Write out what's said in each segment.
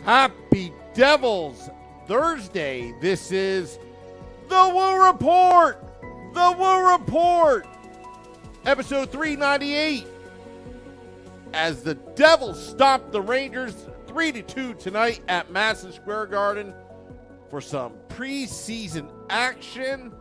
Happy Devils Thursday. This is the Woo Report. The Woo Report. Episode 398. As the Devils stomp the Rangers 3-2 tonight at Madison Square Garden for some preseason action.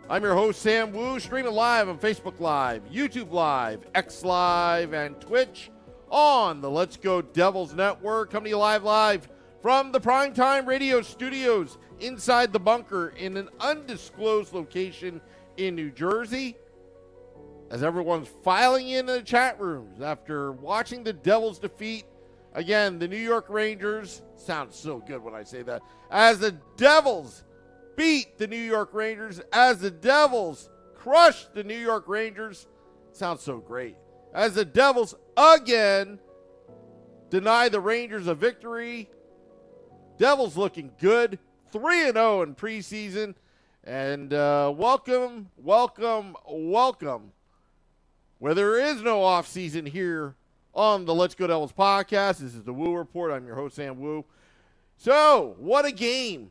I'm your host, Sam Wu, streaming live on Facebook Live, YouTube Live, X Live, and Twitch on the Let's Go Devils Network. Coming to you live from the Primetime Radio Studios inside the bunker in an undisclosed location in New Jersey. As everyone's filing in the chat rooms after watching the Devils defeat, again, the New York Rangers. Sounds so good when I say that. As the Devils beat the New York Rangers, as the Devils crushed the New York Rangers. Sounds so great. As the Devils again deny the Rangers a victory. Devils looking good. 3-0 in preseason. And welcome. Where there is no offseason here on the Let's Go Devils podcast. This is the Woo Report. I'm your host, Sam Wu. So, what a game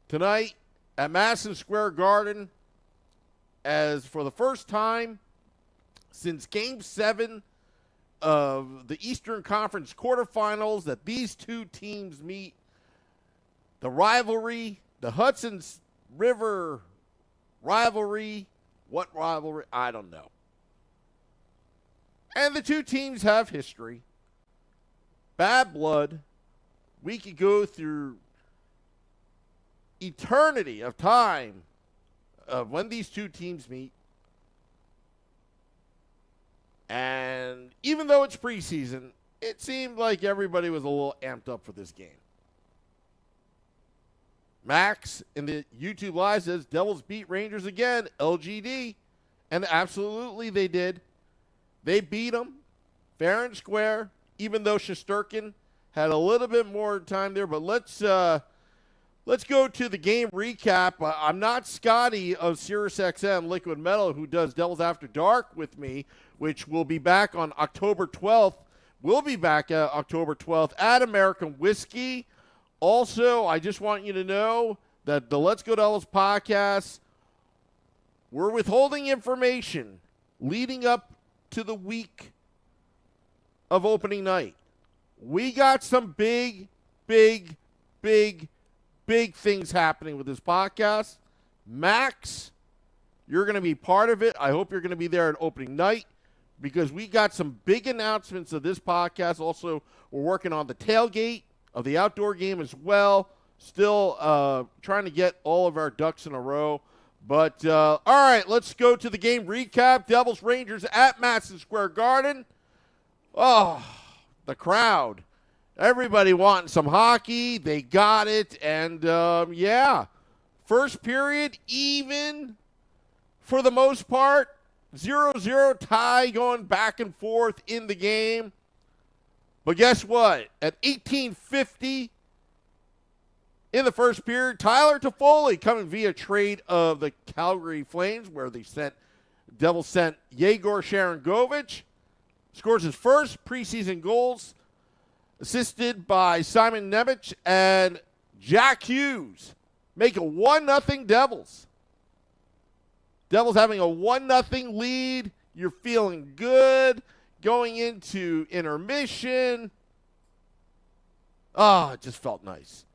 tonight at Madison Square Garden, as for the first time since Game 7 of the Eastern Conference quarterfinals that these two teams meet. The rivalry, the Hudson River rivalry. What rivalry? I don't know. And the two teams have history. Bad blood. We could go through eternity of time of when these two teams meet. And even though it's preseason, it seemed like everybody was a little amped up for this game. Max in the YouTube Live says, Devils beat Rangers again, LGD. And absolutely they did. They beat them fair and square, even though Shesterkin had a little bit more time there. But let's go to the game recap. I'm not Scotty of SiriusXM Liquid Metal, who does Devils After Dark with me, which will be back on October 12th. We'll be back October 12th at American Whiskey. Also, I just want you to know that the Let's Go Devils podcast, we're withholding information leading up to the week of opening night. We got some big things happening with this podcast. Max, you're going to be part of it. I hope you're going to be there at opening night because we got some big announcements of this podcast. Also, we're working on the tailgate of the outdoor game as well. Still trying to get all of our ducks in a row. But, all right, let's go to the game recap. Devils Rangers at Madison Square Garden. Oh, the crowd. Everybody wanting some hockey. They got it. And, yeah, first period, even for the most part. 0-0 tie going back and forth in the game. But guess what? At 18:50 in the first period, Tyler Toffoli coming via trade of the Calgary Flames, where Devils sent Yegor Sharangovich, scores his first preseason goals, assisted by Simon Nemec and Jack Hughes, make a 1-0 Devils. Devils having a 1-0 lead. You're feeling good going into intermission. It just felt nice.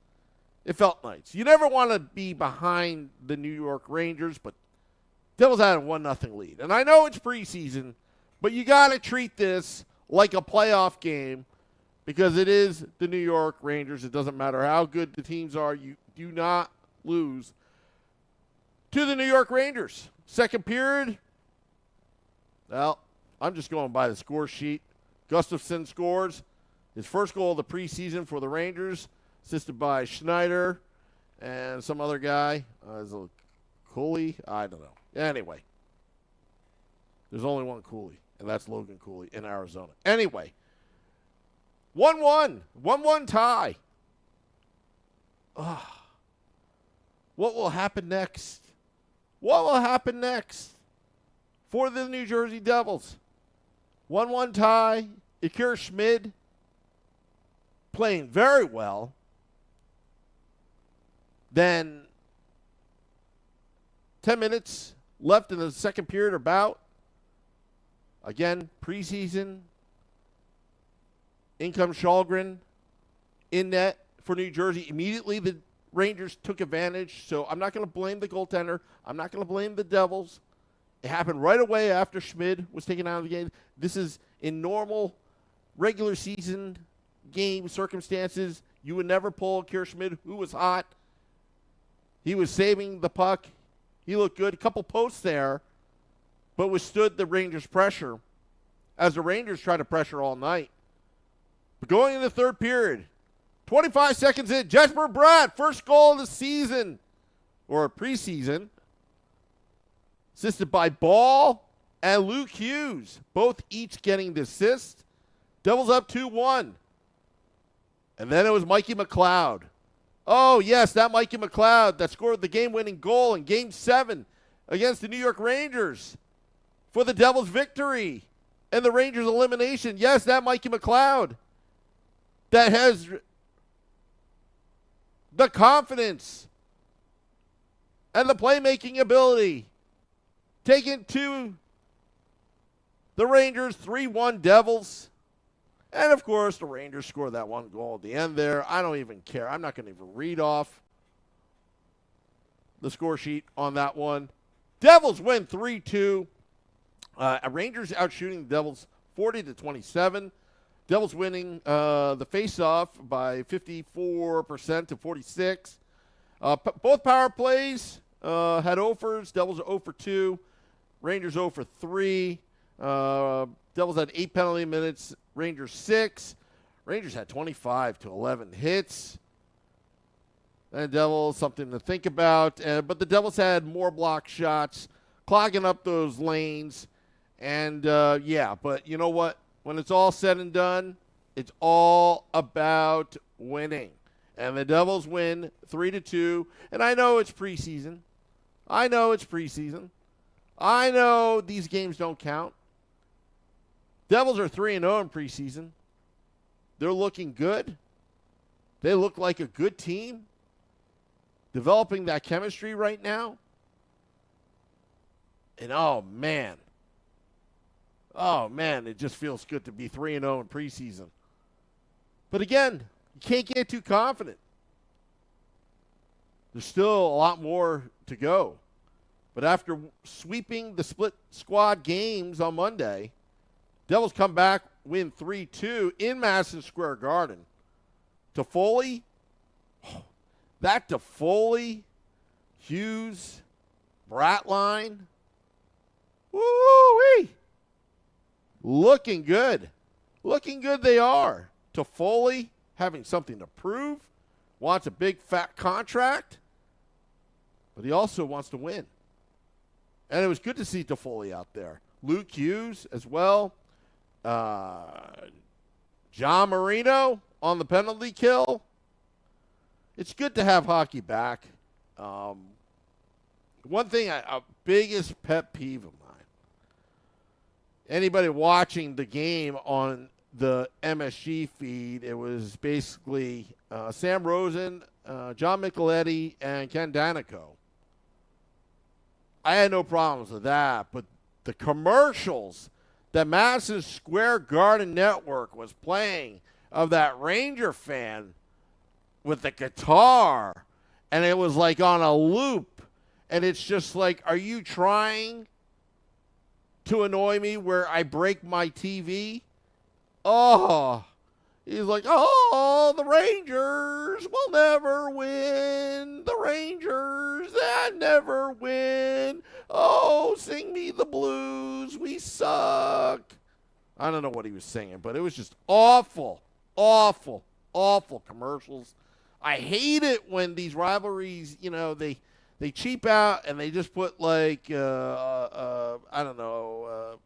It felt nice. You never want to be behind the New York Rangers, but Devils had a 1-0 lead. And I know it's preseason, but you got to treat this like a playoff game because it is the New York Rangers. It doesn't matter how good the teams are. You do not lose to the New York Rangers. Second period, well, I'm just going by the score sheet. Gustafsson scores his first goal of the preseason for the Rangers, assisted by Schneider and some other guy. Is it Cooley? I don't know. Anyway, there's only one Cooley, and that's Logan Cooley in Arizona. Anyway, 1-1. 1-1 tie. What will happen next? What will happen next for the New Jersey Devils? 1-1 tie. Akira Schmid playing very well. Then 10 minutes left in the second period or bout. Again, preseason. In comes Shalgren in net for New Jersey. Immediately the Rangers took advantage, so I'm not going to blame the goaltender. I'm not going to blame the Devils. It happened right away after Schmid was taken out of the game. This is in normal regular season game circumstances. You would never pull Kier Schmid, who was hot. He was saving the puck. He looked good. A couple posts there, but withstood the Rangers' pressure as the Rangers tried to pressure all night. But going in the third period, 25 seconds in, Jesper Bratt, first goal of the season, or preseason, assisted by Ball and Luke Hughes, both each getting the assist. Devils up 2-1. And then it was Mikey McLeod. Oh, yes, that Mikey McLeod that scored the game-winning goal in Game 7 against the New York Rangers for the Devils' victory and the Rangers' elimination. Yes, that Mikey McLeod that has the confidence and the playmaking ability taken to the Rangers 3-1 Devils. And, of course, the Rangers scored that one goal at the end there. I don't even care. I'm not going to even read off the score sheet on that one. Devils win 3-2. Rangers outshooting the Devils 40-27. Devils winning the face-off by 54% to 46. Both power plays had offers. Devils are 0 for 2. Rangers 0 for 3. Devils had 8 penalty minutes. Rangers 6. Rangers had 25 to 11 hits. And Devils, something to think about. But the Devils had more block shots, clogging up those lanes. And, yeah, but you know what? When it's all said and done, it's all about winning. And the Devils win 3-2. And I know it's preseason. I know these games don't count. Devils are 3-0 in preseason. They're looking good. They look like a good team. Developing that chemistry right now. And oh man, it just feels good to be 3-0 in preseason. But again, you can't get too confident. There's still a lot more to go. But after sweeping the split squad games on Monday, Devils come back, win 3-2 in Madison Square Garden. Toffoli, that Toffoli, Hughes, Bratt line, woo-wee, looking good. Looking good they are. Toffoli having something to prove, wants a big fat contract, but he also wants to win. And it was good to see Toffoli out there. Luke Hughes as well. John Marino on the penalty kill. It's good to have hockey back. One thing, a biggest pet peeve of mine. Anybody watching the game on the MSG feed, it was basically Sam Rosen, John Micheletti, and Ken Danico. I had no problems with that, but the commercials that Madison Square Garden Network was playing of that Ranger fan with the guitar, and it was like on a loop, and it's just like, are you trying to annoy me where I break my TV? Oh, he's like, oh, the Rangers will never win. The Rangers, they never win. Oh, sing me the blues. We suck. I don't know what he was singing, but it was just awful, awful, awful commercials. I hate it when these rivalries, you know, they cheap out and they just put like, I don't know,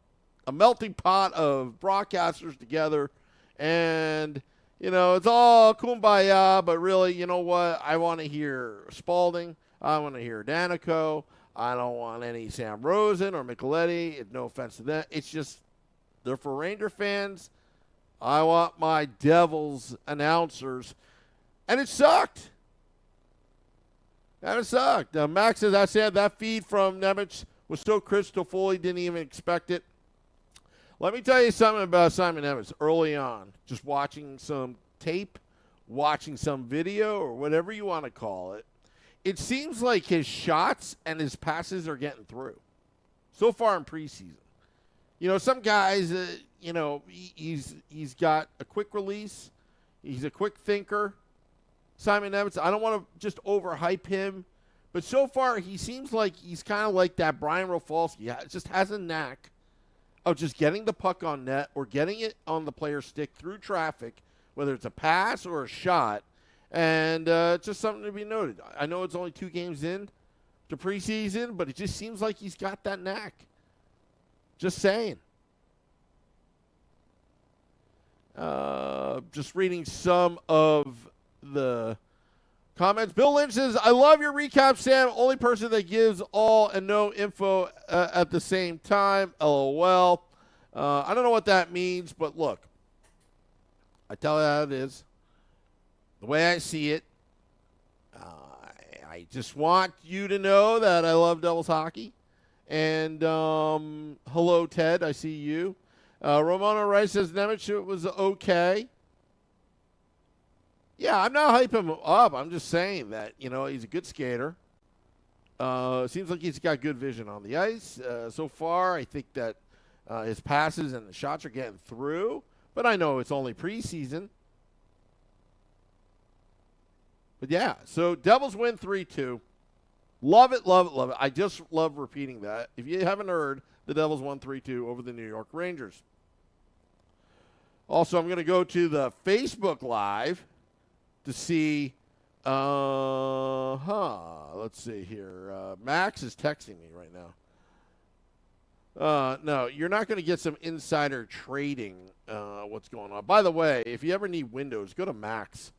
a melting pot of broadcasters together. And, you know, it's all kumbaya, but really, you know what? I want to hear Spalding. I want to hear Danico. I don't want any Sam Rosen or Micheletti. No offense to them. It's just, they're for Ranger fans. I want my Devils announcers. And it sucked. And it sucked. Max says, I said that feed from Nemec was so crystal full he didn't even expect it. Let me tell you something about Simon Nemec early on. Just watching some tape, watching some video, or whatever you want to call it. It seems like his shots and his passes are getting through so far in preseason. You know, some guys, he's got a quick release. He's a quick thinker. Simon Nemec, I don't want to just overhype him, but so far he seems like he's kind of like that Brian Rafalski. He just has a knack of just getting the puck on net or getting it on the player's stick through traffic, whether it's a pass or a shot, and it's just something to be noted. I know it's only 2 games in to preseason, but it just seems like he's got that knack. Just saying. Just reading some of the comments. Bill Lynch says, I love your recap, Sam. Only person that gives all and no info at the same time. LOL. I don't know what that means, but look. I tell you how it is. The way I see it. I just want you to know that I love Devils hockey. And hello, Ted. I see you. Ramona Rice says, Nemec was okay. Yeah, I'm not hyping him up. I'm just saying that, he's a good skater. Seems like he's got good vision on the ice. So far, I think that his passes and the shots are getting through. But I know it's only preseason. But yeah, so Devils win 3-2. Love it, love it, love it. I just love repeating that. If you haven't heard, the Devils won 3-2 over the New York Rangers. Also, I'm going to go to the Facebook Live to see, let's see here. Max is texting me right now. No, you're not going to get some insider trading what's going on. By the way, if you ever need Windows, go to Max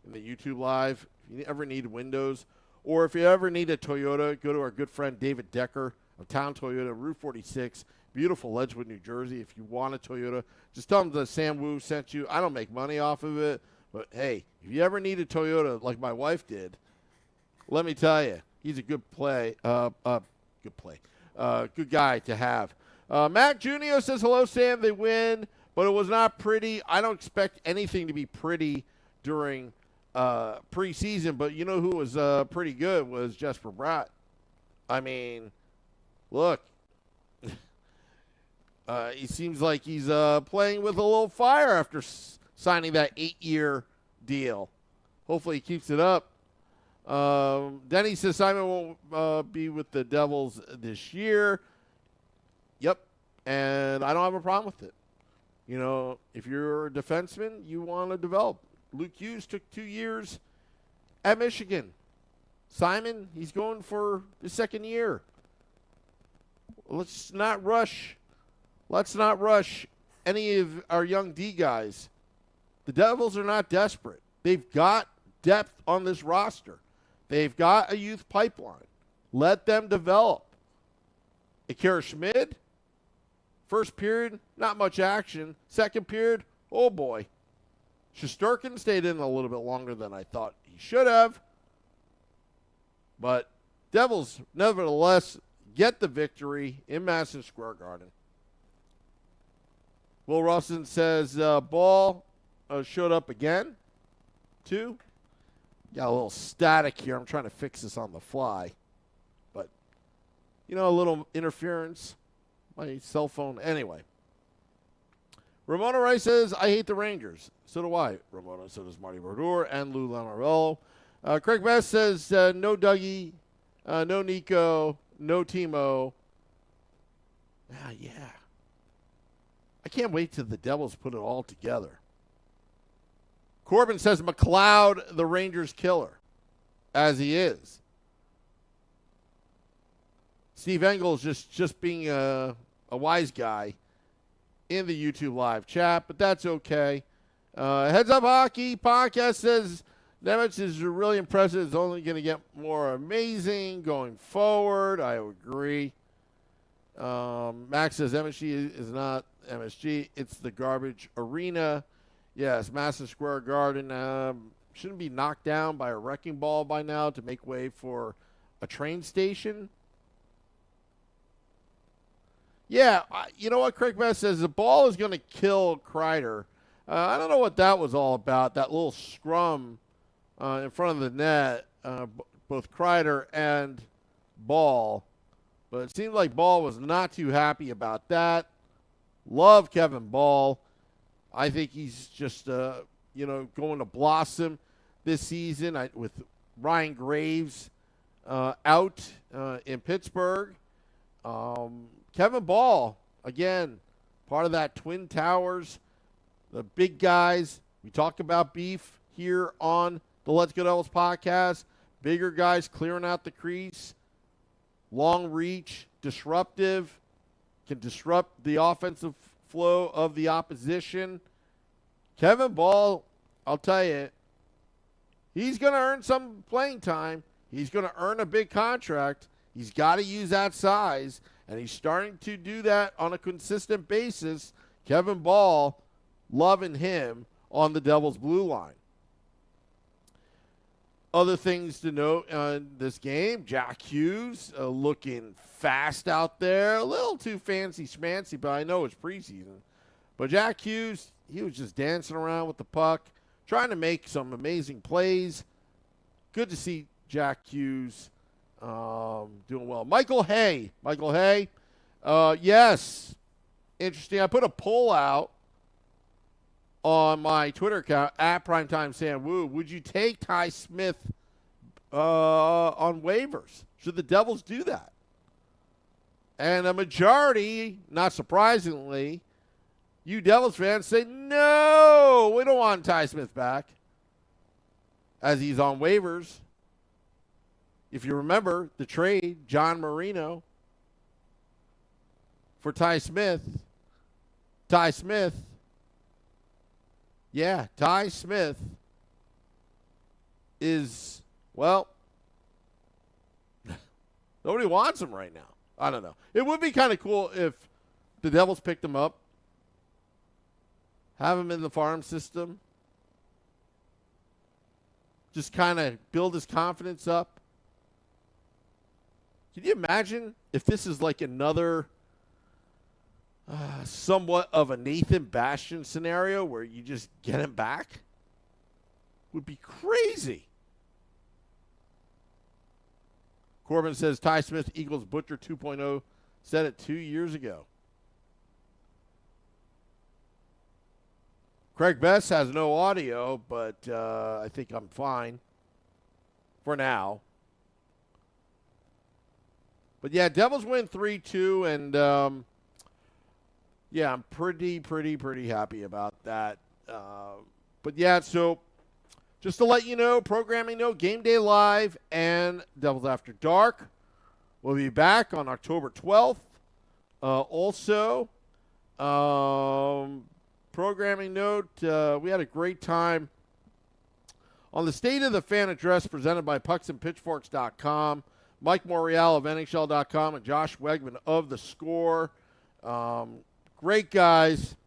in the YouTube Live. If you ever need Windows, or if you ever need a Toyota, go to our good friend David Decker of Town Toyota, Route 46, beautiful Ledgewood, New Jersey. If you want a Toyota, just tell him that Sam Wu sent you. I don't make money off of it, but hey, if you ever need a Toyota like my wife did, let me tell you, he's a good guy to have. Matt Junio says, hello, Sam. They win, but it was not pretty. I don't expect anything to be pretty during preseason, but you know who was pretty good was Jesper Bratt. I mean, look, he seems like he's playing with a little fire after signing that 8-year deal. Hopefully he keeps it up. Denny says Simon won't be with the Devils this year. Yep, and I don't have a problem with it. If you're a defenseman, you want to develop. Luke Hughes took 2 years at Michigan. Simon, he's going for his 2nd year. Let's not rush any of our young D guys. The Devils are not desperate. They've got depth on this roster. They've got a youth pipeline. Let them develop. Akira Schmid, first period, not much action. Second period, oh boy. Shesterkin stayed in a little bit longer than I thought he should have. But Devils, nevertheless, get the victory in Madison Square Garden. Will Rustin says, Ball showed up again. 2. Got a little static here. I'm trying to fix this on the fly. But, a little interference. My cell phone. Anyway. Ramona Rice says, I hate the Rangers. So do I, Ramona. So does Marty Brodeur and Lou Lamoriello. Craig Best says, no Dougie, no Nico, no Timo. Yeah. I can't wait till the Devils put it all together. Corbin says, McLeod, the Rangers killer, as he is. Steve Engel is just being a wise guy in the YouTube live chat, but that's okay. Heads Up Hockey podcast says Nemec is really impressive. It's only going to get more amazing going forward. I agree. Max says MSG is not MSG. It's the garbage arena. Yes, Madison Square Garden shouldn't be knocked down by a wrecking ball by now to make way for a train station. Yeah, you know what Craig Best says? The ball is going to kill Kreider. I don't know what that was all about, that little scrum in front of the net, both Kreider and Ball. But it seemed like Ball was not too happy about that. Love Kevin Ball. I think he's just, going to blossom this season with Ryan Graves out in Pittsburgh. Kevin Ball, again, part of that Twin Towers, the big guys. We talk about beef here on the Let's Go Devils podcast. Bigger guys clearing out the crease. Long reach, disruptive, can disrupt the offensive flow of the opposition. Kevin Ball, I'll tell you, he's going to earn some playing time. He's going to earn a big contract. He's got to use that size, and he's starting to do that on a consistent basis. Kevin Ball, loving him on the Devils' blue line. Other things to note on this game, Jack Hughes looking fast out there. A little too fancy-schmancy, but I know it's preseason. But Jack Hughes, he was just dancing around with the puck, trying to make some amazing plays. Good to see Jack Hughes doing well. Michael Hay, yes, interesting. I put a poll out on my Twitter account, at PrimetimeSamWoo. Would you take Ty Smith on waivers? Should the Devils do that? And a majority, not surprisingly, you Devils fans say, no, we don't want Ty Smith back, as he's on waivers. If you remember the trade, John Marino for Ty Smith. Ty Smith is, well, nobody wants him right now. I don't know. It would be kind of cool if the Devils picked him up, have him in the farm system, just kind of build his confidence up. Can you imagine if this is like another somewhat of a Nathan Bastian scenario where you just get him back? Would be crazy. Corbin says Ty Smith equals Butcher 2.0. Said it 2 years ago. Craig Best has no audio, but I think I'm fine for now. But yeah, Devils win 3-2, and yeah, I'm pretty happy about that. But yeah, so just to let you know, programming note, Game Day Live and Devils After Dark will be back on October 12th. Also, programming note, we had a great time on the State of the Fan Address presented by pucksandpitchforks.com. Mike Morial of NHL.com and Josh Wegman of The Score. Great guys.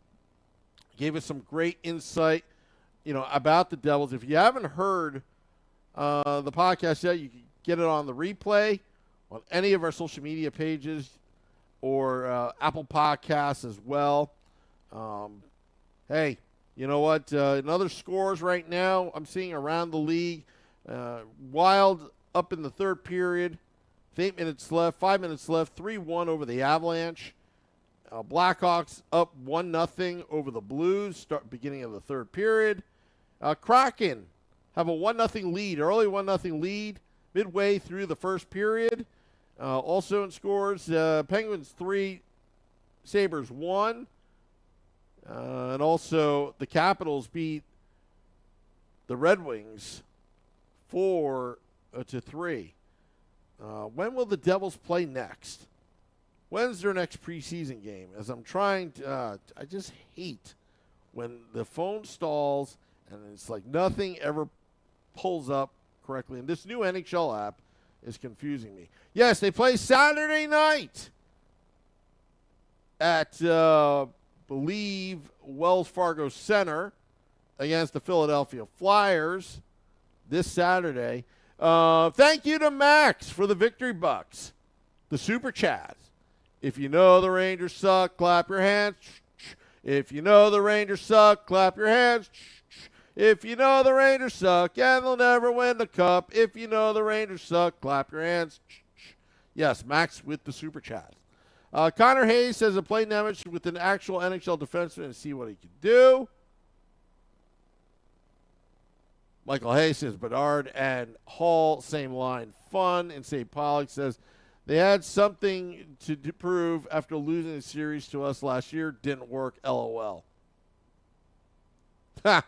Gave us some great insight, about the Devils. If you haven't heard the podcast yet, you can get it on the replay on any of our social media pages or Apple Podcasts as well. Hey, you know what? In other scores right now, I'm seeing around the league, Wild up in the third period. 8 minutes left, 5 minutes left, 3-1 over the Avalanche. Blackhawks up 1-0 over the Blues, beginning of the third period. Kraken have a 1-0 lead, early 1-0 lead, midway through the first period. Also in scores, Penguins 3, Sabres 1. And also the Capitals beat the Red Wings 4-3. When will the Devils play next? When's their next preseason game? As I'm trying to, I just hate when the phone stalls and it's like nothing ever pulls up correctly. And this new NHL app is confusing me. Yes, they play Saturday night at believe, Wells Fargo Center against the Philadelphia Flyers this Saturday. Thank you to Max for the victory bucks, the Super Chats. If you know the Rangers suck, clap your hands. If you know the Rangers suck, clap your hands. If you know the Rangers suck and they'll never win the cup. If you know the Rangers suck, clap your hands. Yes, Max with the Super Chat. Connor Hayes says, play Nemec with an actual NHL defenseman and see what he can do. Michael Hayes says, Bedard and Hall, same line, fun. And St. Pollock says, they had something to prove after losing the series to us last year. Didn't work, LOL. Ha!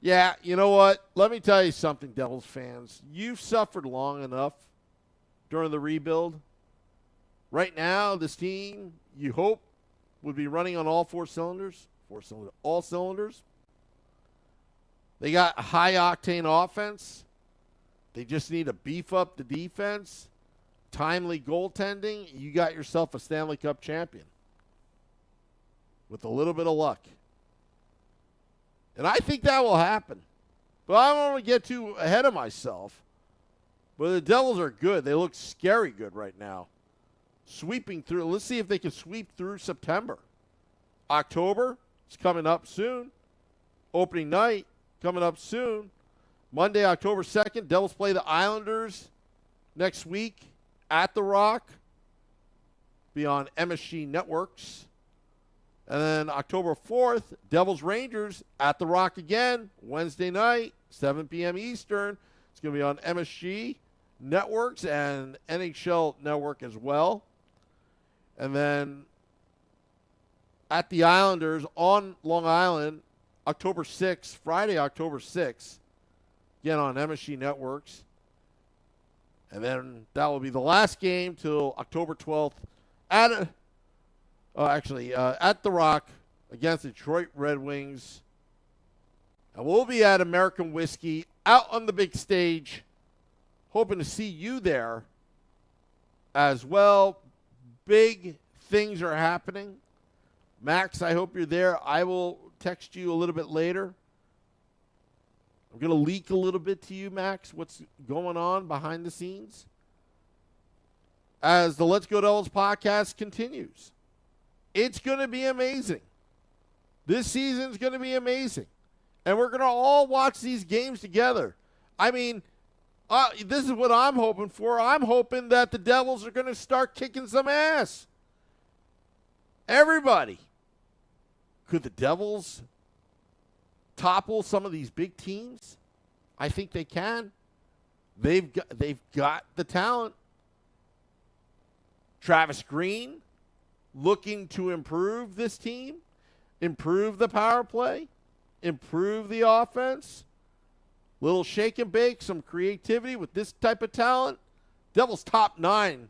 Yeah, you know what? Let me tell you something, Devils fans. You've suffered long enough during the rebuild. Right now, this team, you hope, would be running on all all cylinders. They got a high-octane offense. They just need to beef up the defense. Timely goaltending. You got yourself a Stanley Cup champion with a little bit of luck. And I think that will happen. But I don't want to get too ahead of myself. But the Devils are good. They look scary good right now. Sweeping through. Let's see if they can sweep through September. October is coming up soon. Opening night coming up soon. Monday, October 2nd, Devils play the Islanders next week at The Rock. Be on MSG Networks. And then October 4th, Devils Rangers at The Rock again, Wednesday night, 7 p.m. Eastern. It's going to be on MSG Networks and NHL Network as well. And then at the Islanders on Long Island, October 6th, Friday, October 6th, again on MSG Networks. And then that will be the last game till October 12th at The Rock against the Detroit Red Wings. And we'll be at American Whiskey out on the big stage. Hoping to see you there as well. Big things are happening. Max, I hope you're there. I will text you a little bit later. I'm going to leak a little bit to you, Max, what's going on behind the scenes as the Let's Go Devils podcast continues. It's going to be amazing. This season's going to be amazing. And we're going to all watch these games together. I mean, this is what I'm hoping for. I'm hoping that the Devils are going to start kicking some ass. Everybody. Could the Devils topple some of these big teams? I think they can. They've got the talent. Travis Green looking to improve this team, improve the power play, improve the offense. Little shake and bake, some creativity with this type of talent. Devils top 9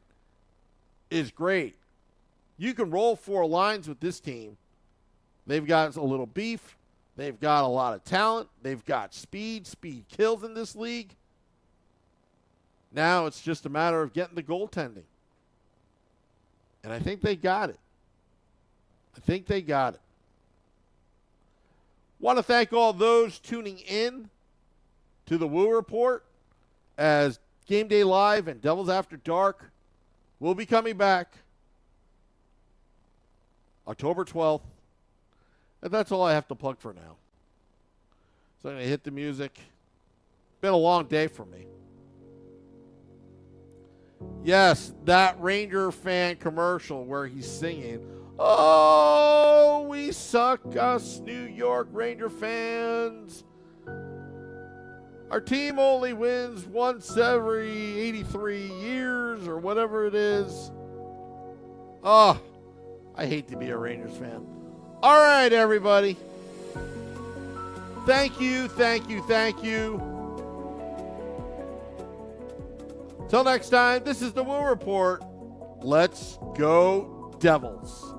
is great. You can roll 4 lines with this team. They've got a little beef. They've got a lot of talent. They've got speed. Speed kills in this league. Now it's just a matter of getting the goaltending. And I think they got it. Want to thank all those tuning in to the Woo Report as Game Day Live and Devils After Dark will be coming back October 12th. And that's all I have to plug for now. So I'm going to hit the music. Been a long day for me. Yes, that Ranger fan commercial where he's singing, "Oh, we suck, us New York Ranger fans. Our team only wins once every 83 years," or whatever it is. Oh, I hate to be a Rangers fan. All right, everybody. Thank you. Till next time, this is the Woo Report. Let's go, Devils.